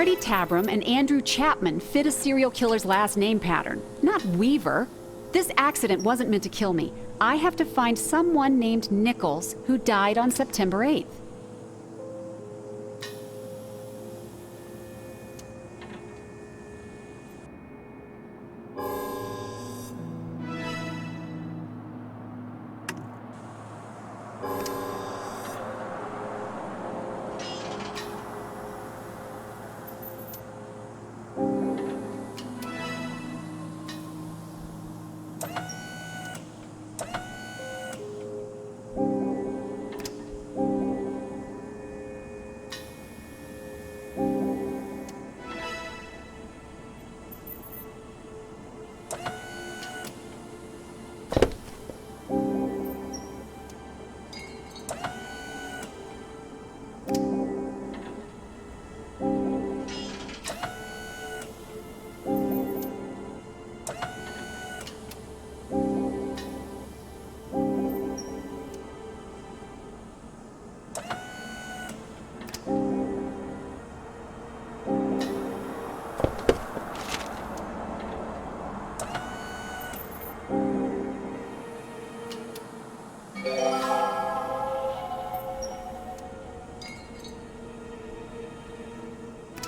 Marty Tabram and Andrew Chapman fit a serial killer's last name pattern, not Weaver. This accident wasn't meant to kill me. I have to find someone named Nichols who died on September 8th.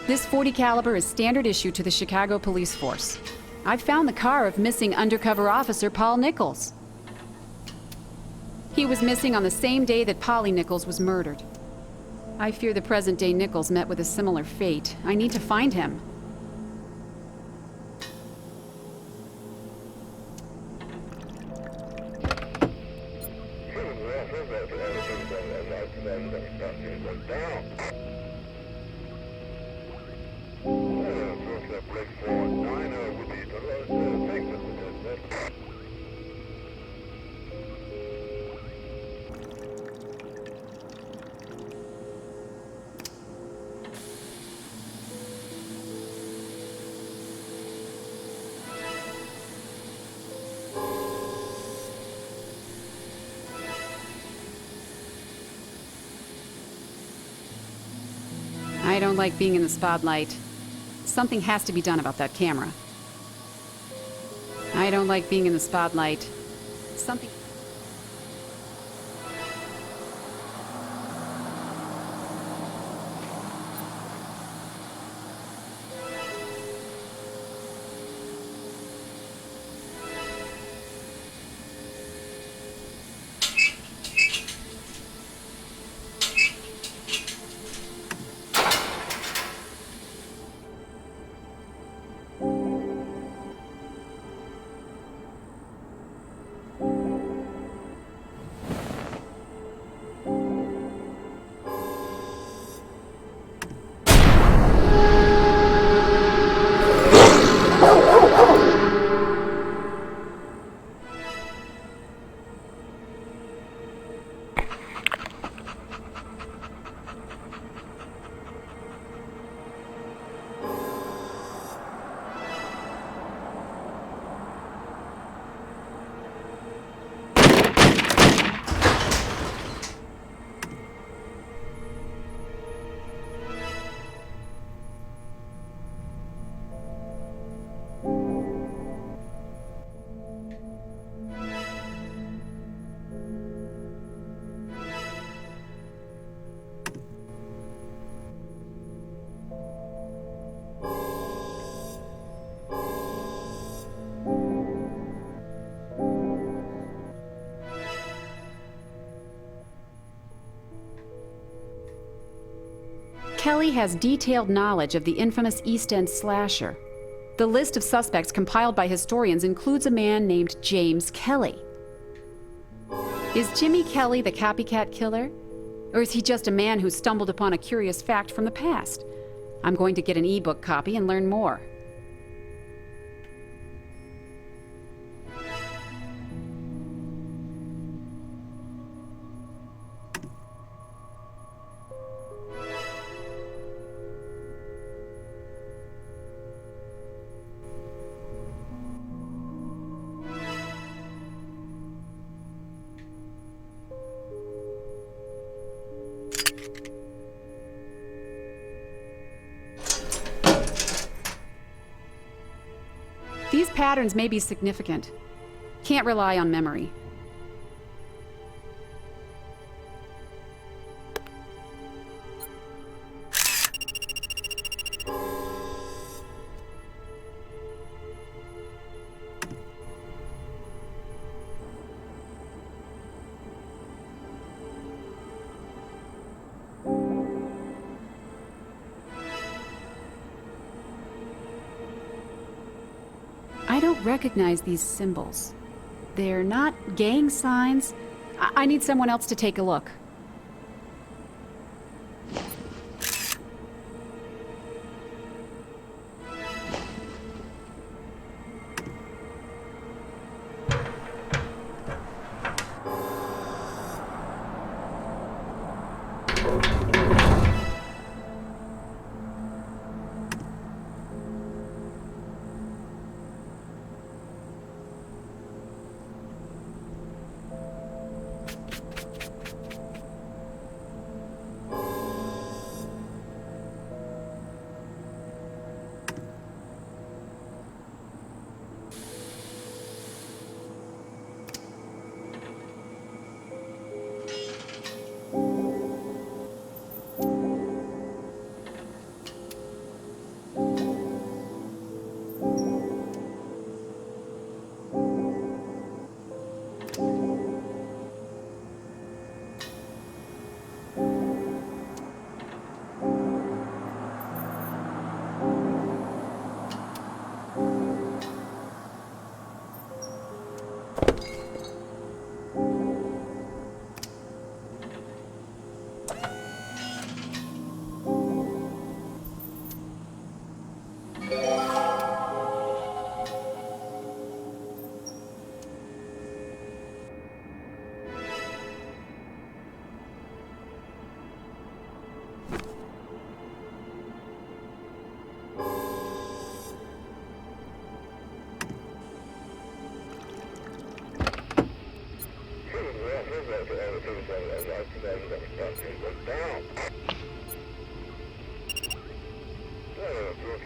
This .40 caliber is standard issue to the Chicago police force. I've found the car of missing undercover officer Paul Nichols. He was missing on the same day that Polly Nichols was murdered. I fear the present-day Nichols met with a similar fate. I need to find him. I don't like being in the spotlight. Something has to be done about that camera. I don't like being in the spotlight. Something... Kelly has detailed knowledge of the infamous East End slasher. The list of suspects compiled by historians includes a man named James Kelly. Is Jimmy Kelly the copycat killer? Or is he just a man who stumbled upon a curious fact from the past? I'm going to get an ebook copy and learn more. patterns may be significant. Can't rely on memory. I don't recognize these symbols. They're not gang signs. I need someone else to take a look.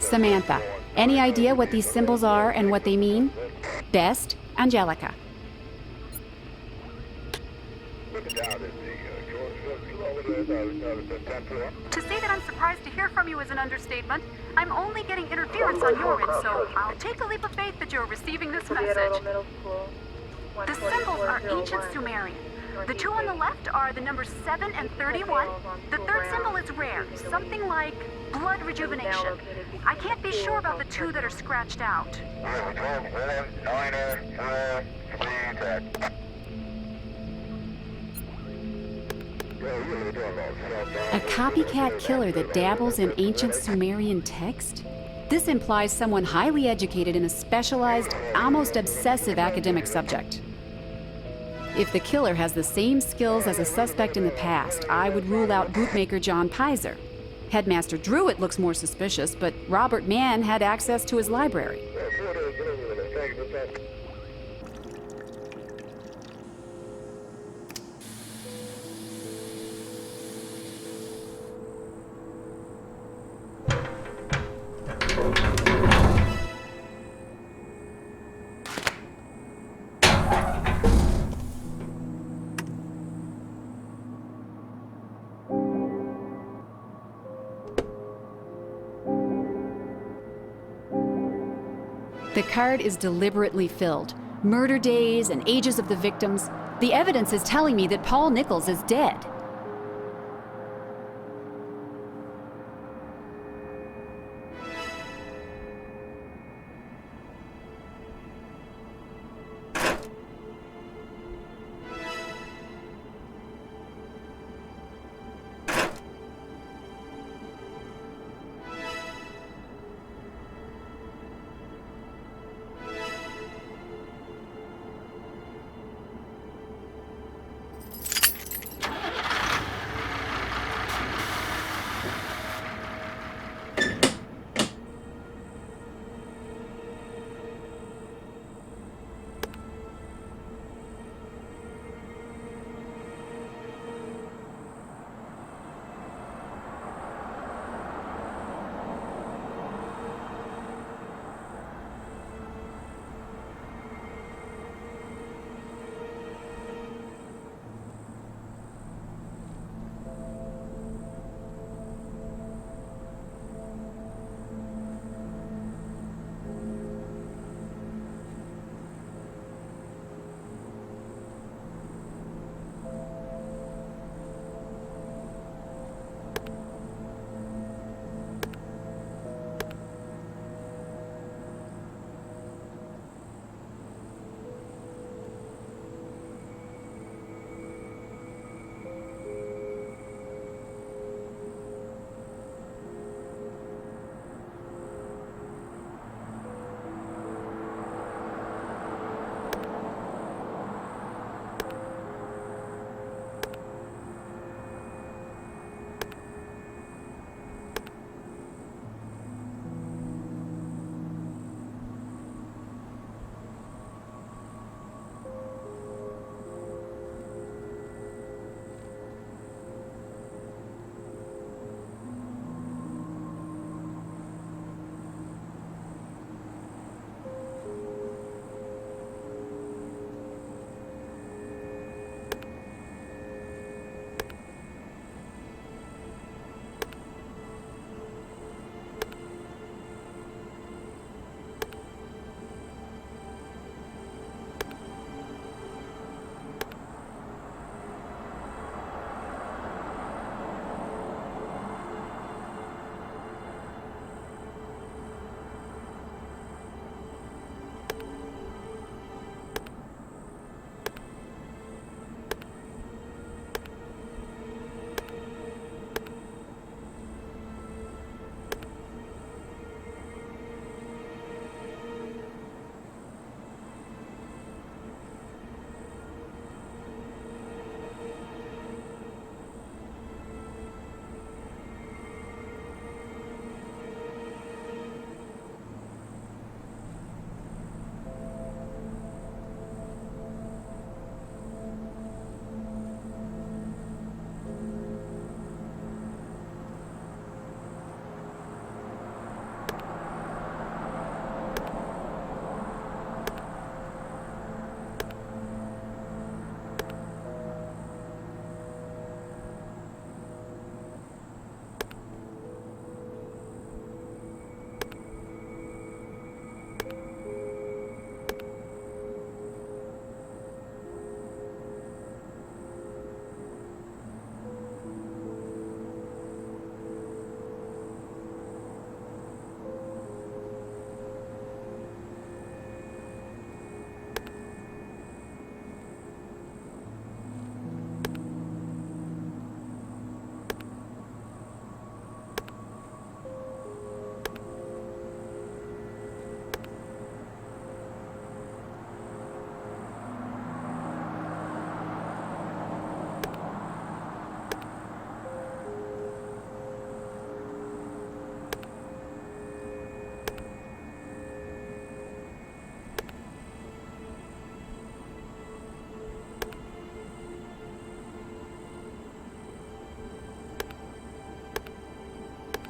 Samantha, any idea what these symbols are and what they mean? Best, Angelica. To say that I'm surprised to hear from you is an understatement. I'm only getting interference on your end, so I'll take a leap of faith that you're receiving this message. The symbols are ancient Sumerian. The two on the left are the numbers 7 and 31. The third symbol is rare, something like blood rejuvenation. I can't be sure about the two that are scratched out. A copycat killer that dabbles in ancient Sumerian text? This implies someone highly educated in a specialized, almost obsessive academic subject. If the killer has the same skills as a suspect in the past, I would rule out bootmaker John Pizer. Headmaster Druitt looks more suspicious, but Robert Mann had access to his library. The card is deliberately filled. Murder days and ages of the victims. The evidence is telling me that Paul Nichols is dead.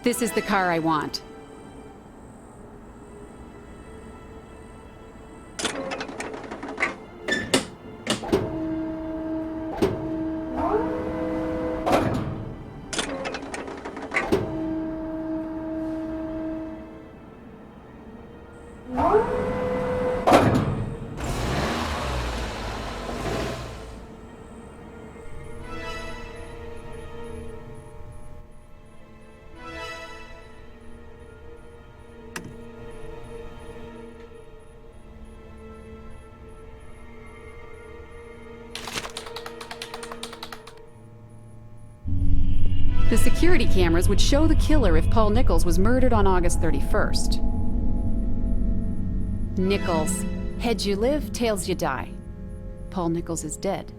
This is the car I want. The security cameras would show the killer if Paul Nichols was murdered on August 31st. Nichols. Heads you live, tails you die. Paul Nichols is dead.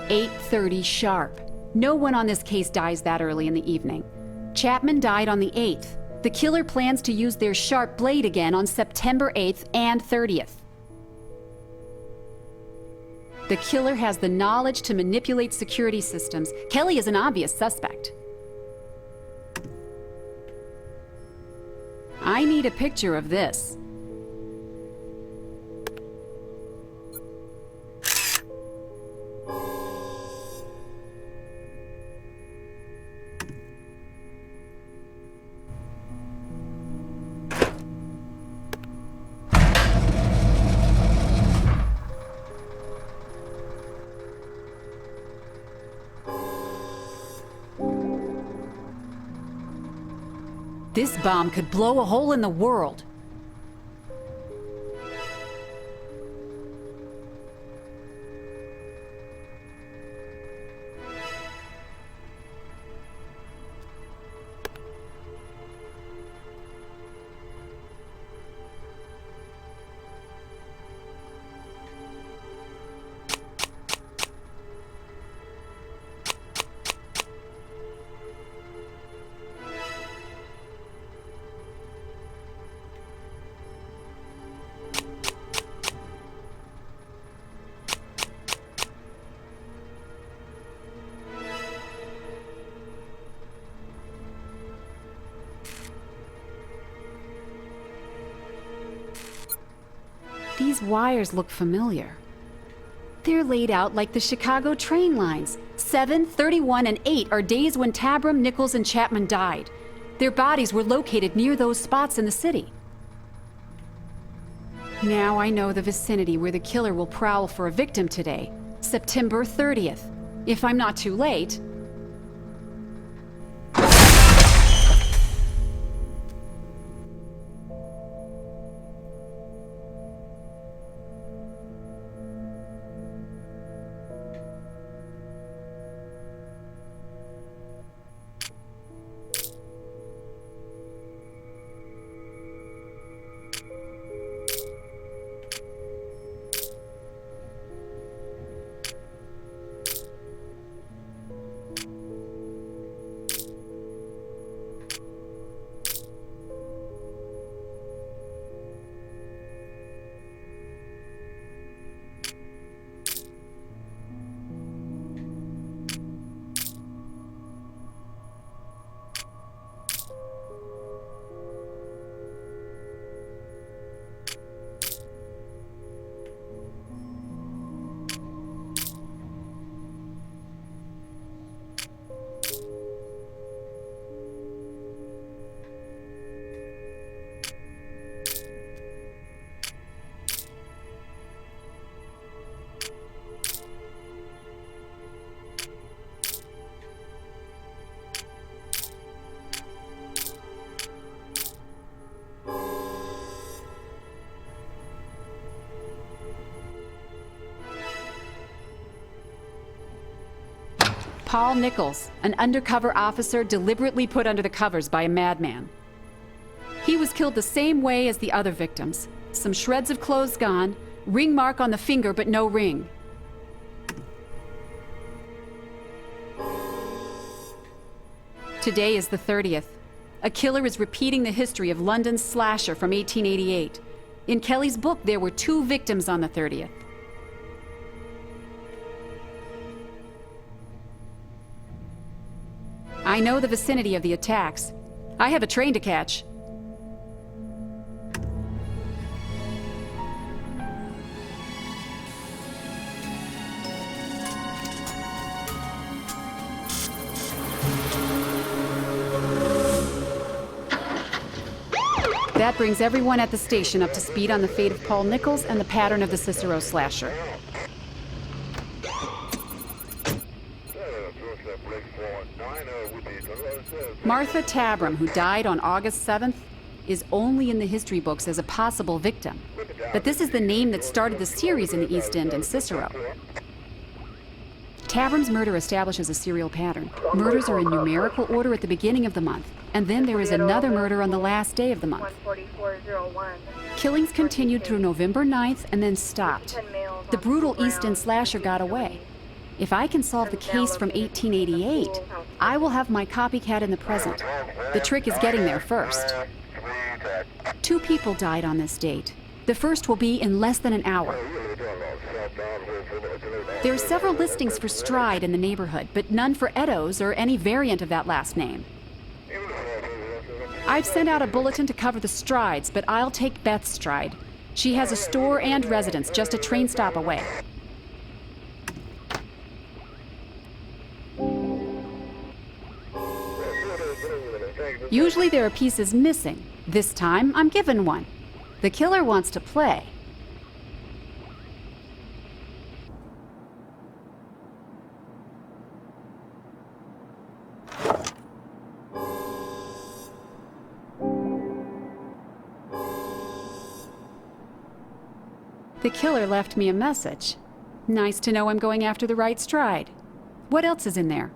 8:30 sharp. No one on this case dies that early in the evening. Chapman died on the 8th. The killer plans to use their sharp blade again on September 8th and 30th. The killer has the knowledge to manipulate security systems. Kelly is an obvious suspect. I need a picture of this. This bomb could blow a hole in the world. These wires look familiar. They're laid out like the Chicago train lines. 7, 31, and 8 are days when Tabram, Nichols, and Chapman died. Their bodies were located near those spots in the city. Now I know the vicinity where the killer will prowl for a victim today, September 30th. If I'm not too late, Paul Nichols, an undercover officer deliberately put under the covers by a madman. He was killed the same way as the other victims. Some shreds of clothes gone, ring mark on the finger but no ring. Today is the 30th. A killer is repeating the history of London's slasher from 1888. In Kelly's book, there were 2 victims on the 30th. I know the vicinity of the attacks. I have a train to catch. That brings everyone at the station up to speed on the fate of Paul Nichols and the pattern of the Cicero slasher. Martha Tabram, who died on August 7th, is only in the history books as a possible victim. But this is the name that started the series in the East End and Cicero. Tabram's murder establishes a serial pattern. Murders are in numerical order at the beginning of the month, and then there is another murder on the last day of the month. Killings continued through November 9th and then stopped. The brutal East End slasher got away. If I can solve the case from 1888, I will have my copycat in the present. The trick is getting there first. 2 people died on this date. The first will be in less than an hour. There are several listings for Stride in the neighborhood, but none for Eddowes or any variant of that last name. I've sent out a bulletin to cover the Strides, but I'll take Beth's Stride. She has a store and residence just a train stop away. Usually there are pieces missing. This time, I'm given one. The killer wants to play. The killer left me a message. Nice to know I'm going after the right Stride. What else is in there?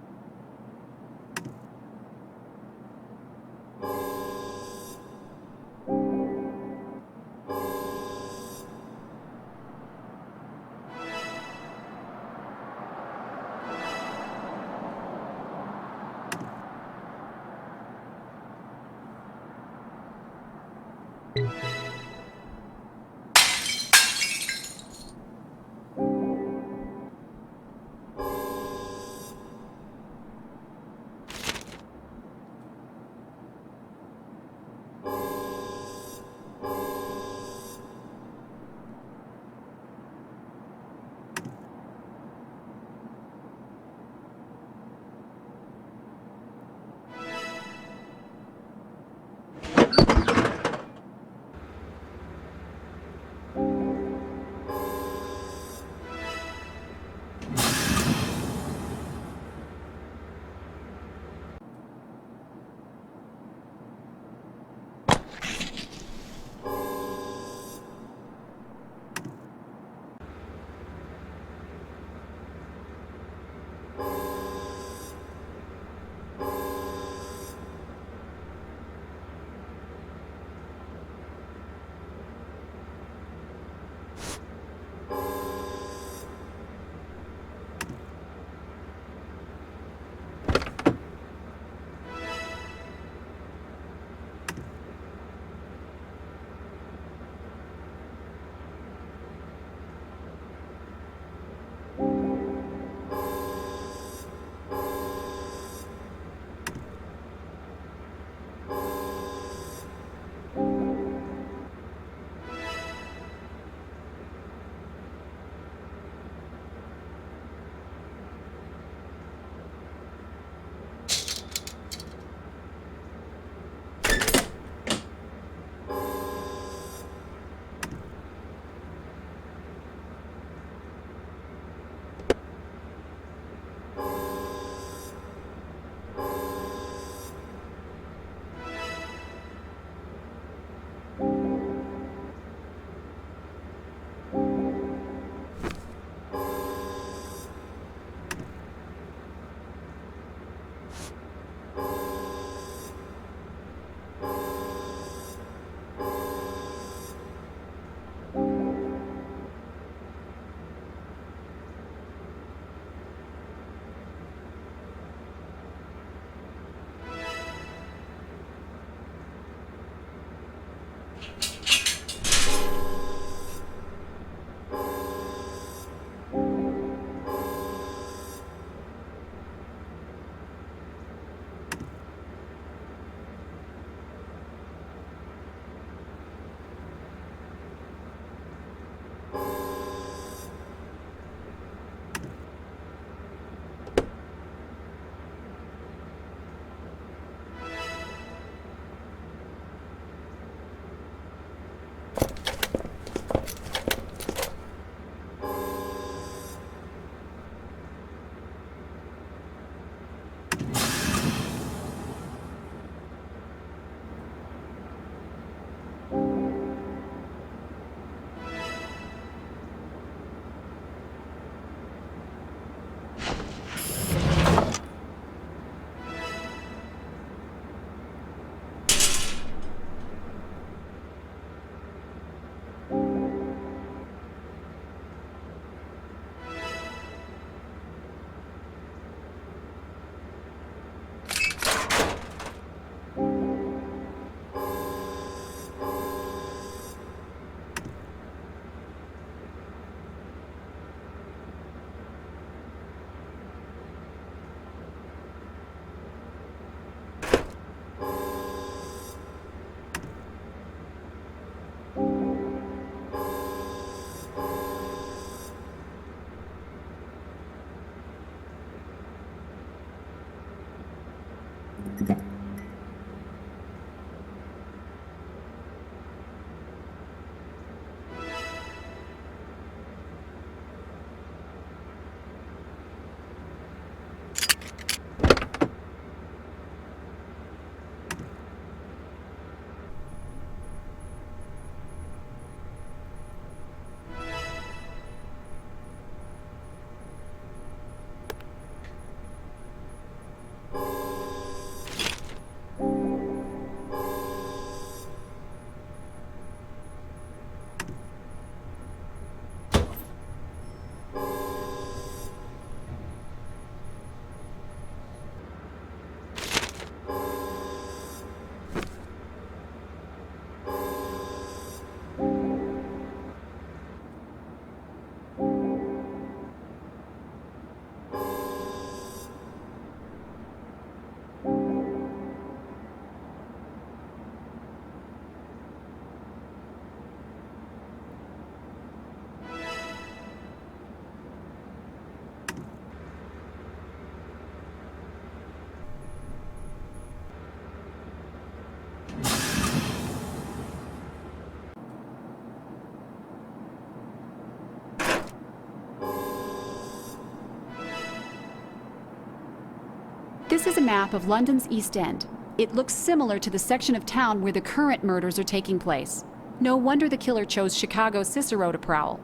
This is a map of London's East End. It looks similar to the section of town where the current murders are taking place. No wonder the killer chose Chicago's Cicero to prowl.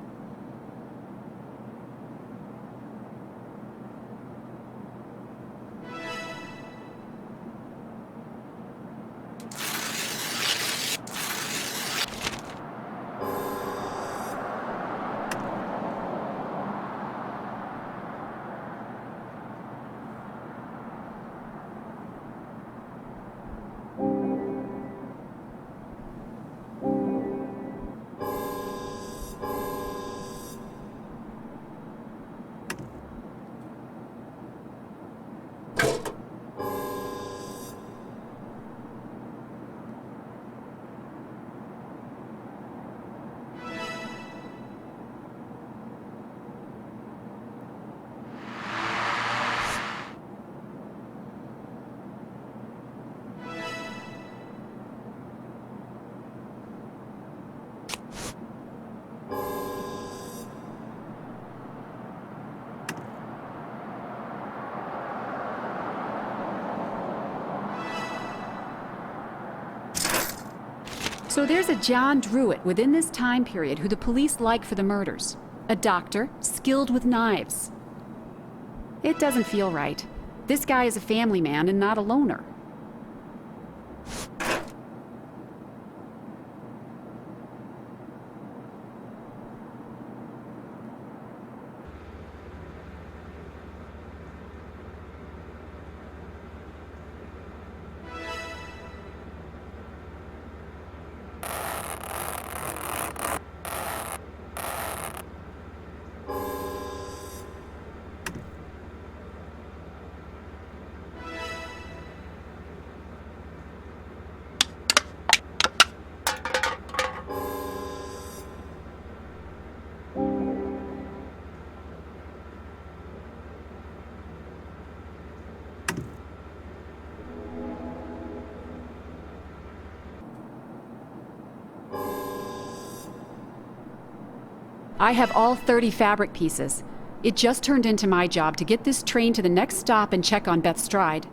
So there's a John Druitt within this time period who the police like for the murders. A doctor, skilled with knives. It doesn't feel right. This guy is a family man and not a loner. I have all 30 fabric pieces. It just turned into my job to get this train to the next stop and check on Beth Stride.